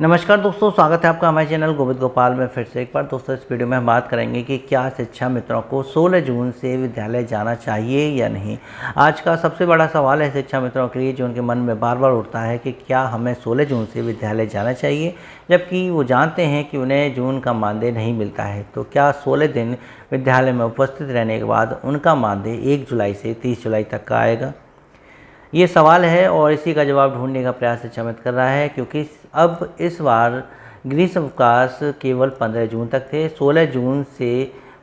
नमस्कार दोस्तों, स्वागत है आपका हमारे चैनल गोविंद गोपाल में फिर से एक बार। दोस्तों, इस वीडियो में हम बात करेंगे कि क्या शिक्षा मित्रों को 16 जून से विद्यालय जाना चाहिए या नहीं। आज का सबसे बड़ा सवाल है शिक्षा मित्रों के लिए, जो उनके मन में बार बार उठता है कि क्या हमें 16 जून से विद्यालय जाना चाहिए, जबकि वो जानते हैं कि उन्हें जून का मानदेय नहीं मिलता है। तो क्या 16 दिन विद्यालय में उपस्थित रहने के बाद उनका मानदेय 1 जुलाई से 30 जुलाई तक का आएगा? ये सवाल है और इसी का जवाब ढूंढने का प्रयास शिक्षा मित्र कर रहा है, क्योंकि अब इस बार ग्रीष्म अवकाश केवल 15 जून तक थे। 16 जून से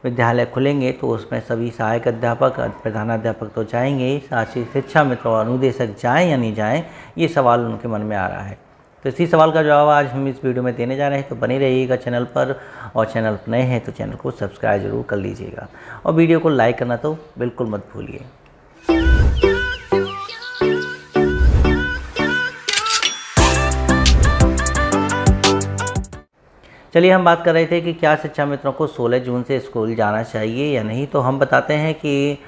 विद्यालय खुलेंगे तो उसमें सभी सहायक अध्यापक, प्रधानाध्यापक तो जाएंगे ही, साथ ही शिक्षा मित्र और अनुदेशक जाएं या नहीं जाएं, ये सवाल उनके मन में आ रहा है। तो इसी सवाल का जवाब आज हम इस वीडियो में देने जा रहे हैं। तो बने रहिएगा चैनल पर, और चैनल पर नए हैं तो चैनल को सब्सक्राइब जरूर कर लीजिएगा और वीडियो को लाइक करना तो बिल्कुल मत भूलिए। चलिए, हम बात कर रहे थे कि क्या शिक्षा मित्रों को 16 जून से स्कूल जाना चाहिए या नहीं। तो हम बताते हैं कि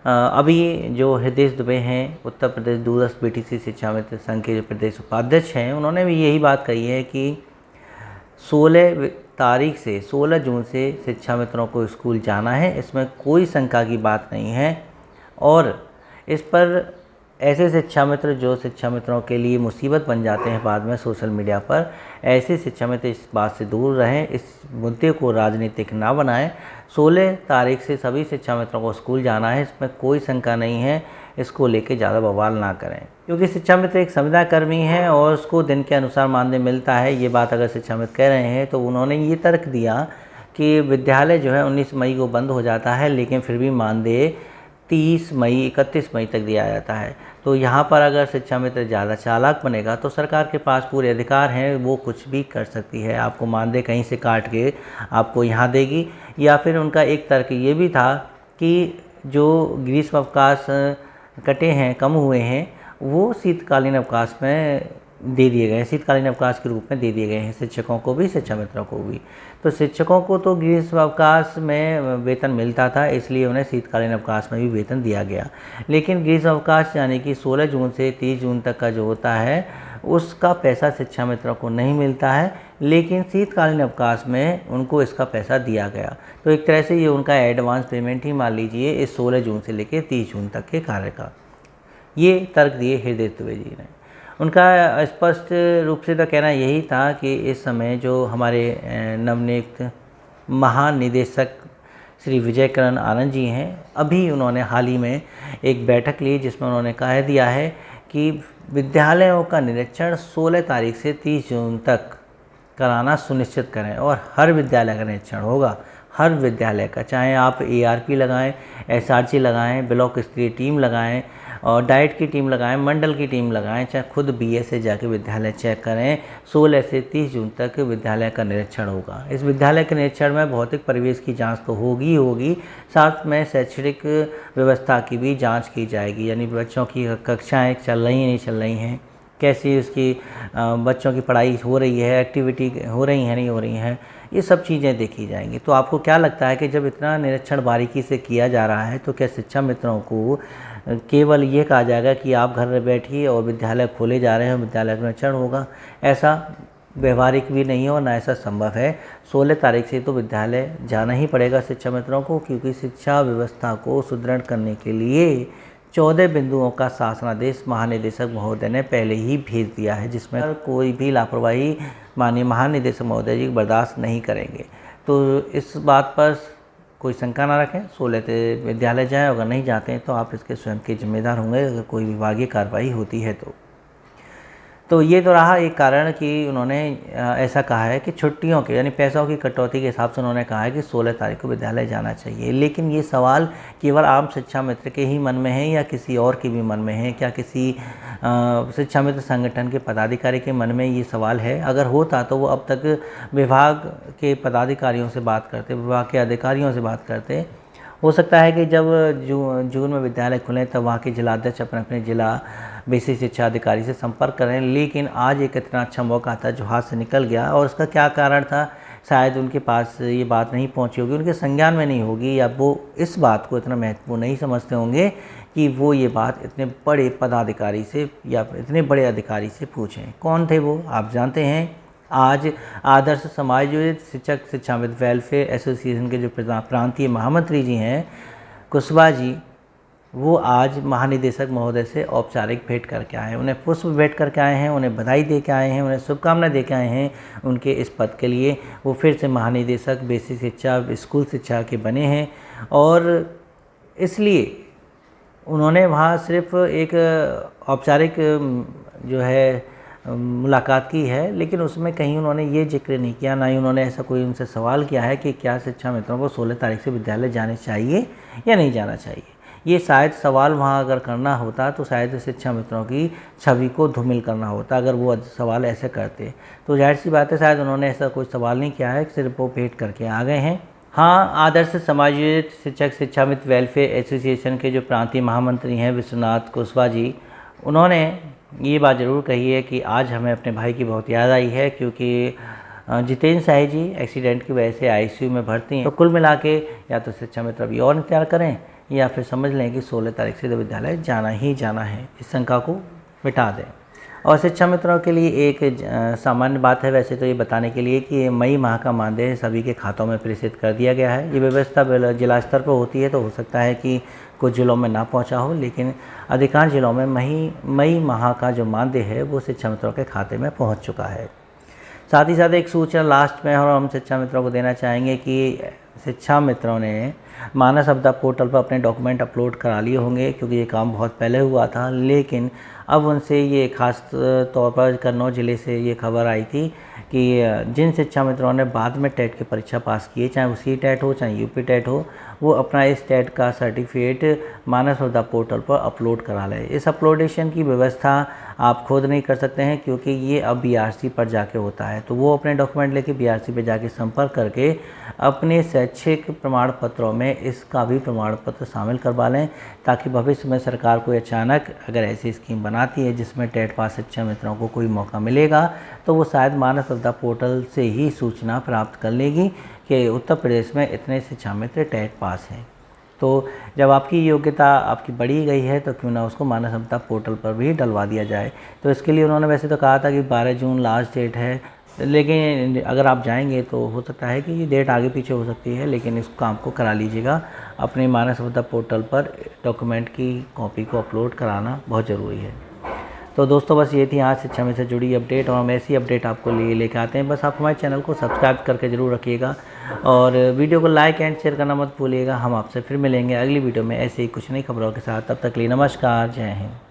अभी जो हृदय दुबे हैं, उत्तर प्रदेश दूरस्थ बीटीसी शिक्षा मित्र संघ के जो प्रदेश उपाध्यक्ष हैं, उन्होंने भी यही बात कही है कि 16 तारीख से 16 जून से शिक्षा मित्रों को स्कूल जाना है। इसमें कोई शंका की बात नहीं है। और इस पर ऐसे शिक्षा मित्र जो शिक्षा मित्रों के लिए मुसीबत बन जाते हैं बाद में सोशल मीडिया पर, ऐसे शिक्षा मित्र इस बात से दूर रहें, इस मुद्दे को राजनीतिक ना बनाएं। 16 तारीख से सभी शिक्षा मित्रों को स्कूल जाना है, इसमें कोई शंका नहीं है। इसको लेके ज़्यादा बवाल ना करें, क्योंकि शिक्षा मित्र एक संविदा कर्मी है और उसको दिन के अनुसार मानदेय मिलता है। ये बात अगर शिक्षा मित्र कह रहे हैं तो उन्होंने ये तर्क दिया कि विद्यालय जो है 19 मई को बंद हो जाता है, लेकिन फिर भी मानदेय 30 मई 31 मई तक दिया जाता है। तो यहाँ पर अगर शिक्षा मित्र ज़्यादा चालाक बनेगा तो सरकार के पास पूरे अधिकार हैं, वो कुछ भी कर सकती है। आपको मानदेय कहीं से काट के आपको यहाँ देगी। या फिर उनका एक तर्क ये भी था कि जो ग्रीष्म अवकाश कटे हैं, कम हुए हैं, वो शीतकालीन अवकाश में दे दिए गए हैं, शीतकालीन अवकाश के रूप में दे दिए गए हैं शिक्षकों को भी, शिक्षा मित्रों को भी। तो शिक्षकों को तो ग्रीष्म अवकाश में वेतन मिलता था, इसलिए उन्हें शीतकालीन अवकाश में भी वेतन दिया गया। लेकिन ग्रीष्म अवकाश यानी कि 16 जून से 30 जून तक का जो होता है, उसका पैसा शिक्षा मित्रों को नहीं मिलता है, लेकिन शीतकालीन अवकाश में उनको इसका पैसा दिया गया। तो एक तरह से ये उनका एडवांस पेमेंट ही मान लीजिए इस 16 जून से लेकर 30 जून तक के कार्य का। ये तर्क दिए हृदय दुबे जी ने। उनका स्पष्ट रूप से तो कहना यही था कि इस समय जो हमारे नवनियुक्त महानिदेशक श्री विजयकरण आनंद जी हैं, अभी उन्होंने हाल ही में एक बैठक ली जिसमें उन्होंने कह दिया है कि विद्यालयों का निरीक्षण 16 तारीख से 30 जून तक कराना सुनिश्चित करें। और हर विद्यालय का निरीक्षण होगा, हर विद्यालय का, चाहे आप ARP लगाएं, SRG लगाएं, ब्लॉक स्तरीय टीम लगाएं और डाइट की टीम लगाएं, मंडल की टीम लगाएं, चाहे खुद BA से जाके विद्यालय चेक करें। 16 से 30 जून तक विद्यालय का निरीक्षण होगा। इस विद्यालय के निरीक्षण में भौतिक परिवेश की जांच तो होगी, साथ में शैक्षणिक व्यवस्था की भी जांच की जाएगी। यानी बच्चों की कक्षाएँ चल रही हैं, नहीं चल रही हैं, कैसी उसकी बच्चों की पढ़ाई हो रही है, एक्टिविटी हो रही है, नहीं हो रही हैं, ये सब चीज़ें देखी जाएंगी। तो आपको क्या लगता है कि जब इतना निरीक्षण बारीकी से किया जा रहा है, तो क्या शिक्षा मित्रों को केवल ये कहा जाएगा कि आप घर में बैठिए और विद्यालय खोले जा रहे हैं, विद्यालय का निरीक्षण होगा? ऐसा व्यवहारिक भी नहीं है और ना ऐसा संभव है। 16 तारीख से तो विद्यालय जाना ही पड़ेगा शिक्षा मित्रों को, क्योंकि शिक्षा व्यवस्था को सुदृढ़ करने के लिए 14 बिंदुओं का शासनादेश महानिदेशक महोदय ने पहले ही भेज दिया है, जिसमें कोई भी लापरवाही माननीय महानिदेशक महोदय जी बर्दाश्त नहीं करेंगे। तो इस बात पर कोई शंका ना रखें, 16 से विद्यालय जाएं। अगर नहीं जाते हैं तो आप इसके स्वयं के जिम्मेदार होंगे, अगर कोई विभागीय कार्रवाई होती है तो ये तो रहा एक कारण कि उन्होंने ऐसा कहा है कि छुट्टियों के यानी पैसों की कटौती के हिसाब से उन्होंने कहा है कि 16 तारीख को विद्यालय जाना चाहिए। लेकिन ये सवाल केवल आम शिक्षा मित्र के ही मन में है या किसी और के भी मन में है? क्या किसी शिक्षा मित्र संगठन के पदाधिकारी के मन में ये सवाल है? अगर होता तो वो अब तक विभाग के पदाधिकारियों से बात करते, विभाग के अधिकारियों से बात करते। हो सकता है कि जब जून में विद्यालय खुलें तब वहाँ के जिलाध्यक्ष अपने अपने जिला बेसिक शिक्षा अधिकारी से संपर्क करें। लेकिन आज एक इतना अच्छा मौका था जो हाथ से निकल गया, और उसका क्या कारण था? शायद उनके पास ये बात नहीं पहुंची होगी, उनके संज्ञान में नहीं होगी, या वो इस बात को इतना महत्वपूर्ण नहीं समझते होंगे कि वो ये बात इतने बड़े पदाधिकारी से या इतने बड़े अधिकारी से पूछें। कौन थे वो? आप जानते हैं, आज आदर्श समायोजित शिक्षक शिक्षाविद वेलफेयर एसोसिएशन के जो प्रांतीय महामंत्री जी हैं कुशवाहा जी, वो आज महानिदेशक महोदय से औपचारिक भेंट करके आए हैं। उन्हें पुष्प भेंट करके आए हैं, उन्हें बधाई दे के आए हैं, उन्हें शुभकामनाएं दे के आए हैं उनके इस पद के लिए। वो फिर से महानिदेशक बेसिक शिक्षा स्कूल शिक्षा के बने हैं और इसलिए उन्होंने वहाँ सिर्फ एक औपचारिक जो है मुलाकात की है, लेकिन उसमें कहीं उन्होंने ये जिक्र नहीं किया, ना ही उन्होंने ऐसा कोई उनसे सवाल किया है कि क्या शिक्षा मित्रों को 16 तारीख से विद्यालय जाने चाहिए या नहीं जाना चाहिए। ये शायद सवाल वहाँ अगर करना होता तो शायद शिक्षा मित्रों की छवि को धूमिल करना होता। अगर वो सवाल ऐसे करते तो जाहिर सी बात है शायद उन्होंने ऐसा कोई सवाल नहीं किया है, सिर्फ वो भेंट करके आ गए हैं। हाँ, आदर्श समायोजित शिक्षक शिक्षाविद वेलफेयर एसोसिएशन के जो प्रांतीय महामंत्री हैं विश्वनाथ कुशवाहा जी, उन्होंने ये बात ज़रूर कही है कि आज हमें अपने भाई की बहुत याद आई है, क्योंकि जितेंद्र शाही जी एक्सीडेंट की वजह से आईसीयू में भर्ती हैं। तो कुल मिला के या तो शिक्षा मित्र अभी और इंतजार करें या फिर समझ लें कि 16 तारीख से विद्यालय जाना ही जाना है, इस शंका को मिटा दें। और शिक्षा मित्रों के लिए एक सामान्य बात है वैसे तो ये बताने के लिए कि मई माह का मानदेय सभी के खातों में प्रेषित कर दिया गया है। ये व्यवस्था जिला स्तर पर होती है, तो हो सकता है कि कुछ जिलों में ना पहुंचा हो, लेकिन अधिकांश जिलों में मई माह का जो मानदेय है वो शिक्षा मित्रों के खाते में पहुँच चुका है। साथ ही साथ एक सूचना लास्ट में और हम शिक्षा मित्रों को देना चाहेंगे कि शिक्षा मित्रों ने मानस आपदा पोर्टल पर अपने डॉक्यूमेंट अपलोड करा लिए होंगे, क्योंकि ये काम बहुत पहले हुआ था। लेकिन अब उनसे ये खास तौर पर कन्नौज ज़िले से ये खबर आई थी कि जिन शिक्षा मित्रों ने बाद में टेट की परीक्षा पास की है, चाहे वो सी टेट हो चाहे यूपी टेट हो, वो अपना इस टेट का सर्टिफिकेट मानस आपदा पोर्टल पर अपलोड करा लें। इस अपलोडेशन की व्यवस्था आप खुद नहीं कर सकते हैं, क्योंकि ये अब बीआरसी पर जाके होता है। तो वो अपने डॉक्यूमेंट लेके बीआरसी पे जाके संपर्क करके अपने शैक्षिक प्रमाण पत्रों में इसका भी प्रमाण पत्र शामिल करवा लें, ताकि भविष्य में सरकार कोई अचानक अगर ऐसी स्कीम बनाती है जिसमें टेट पास शिक्षा मित्रों को कोई मौका मिलेगा, तो वो शायद मानस आपदा पोर्टल से ही सूचना प्राप्त कर लेगी कि उत्तर प्रदेश में इतने शिक्षा मित्र टेट पास हैं। तो जब आपकी योग्यता आपकी बढ़ी गई है तो क्यों ना उसको मानस आपदा पोर्टल पर भी डलवा दिया जाए। तो इसके लिए उन्होंने वैसे तो कहा था कि 12 जून लास्ट डेट है, लेकिन अगर आप जाएंगे तो हो सकता है कि ये डेट आगे पीछे हो सकती है, लेकिन इस काम को करा लीजिएगा। अपने मानस आपदा पोर्टल पर डॉक्यूमेंट की कॉपी को अपलोड कराना बहुत ज़रूरी है। तो दोस्तों बस ये थी आज शिक्षा में से जुड़ी अपडेट, और हम ऐसी अपडेट आपको लेके आते हैं। बस आप हमारे चैनल को सब्सक्राइब करके ज़रूर रखिएगा और वीडियो को लाइक एंड शेयर करना मत भूलिएगा। हम आपसे फिर मिलेंगे अगली वीडियो में ऐसे ही कुछ नई खबरों के साथ। तब तक के लिए नमस्कार, जय हिंद।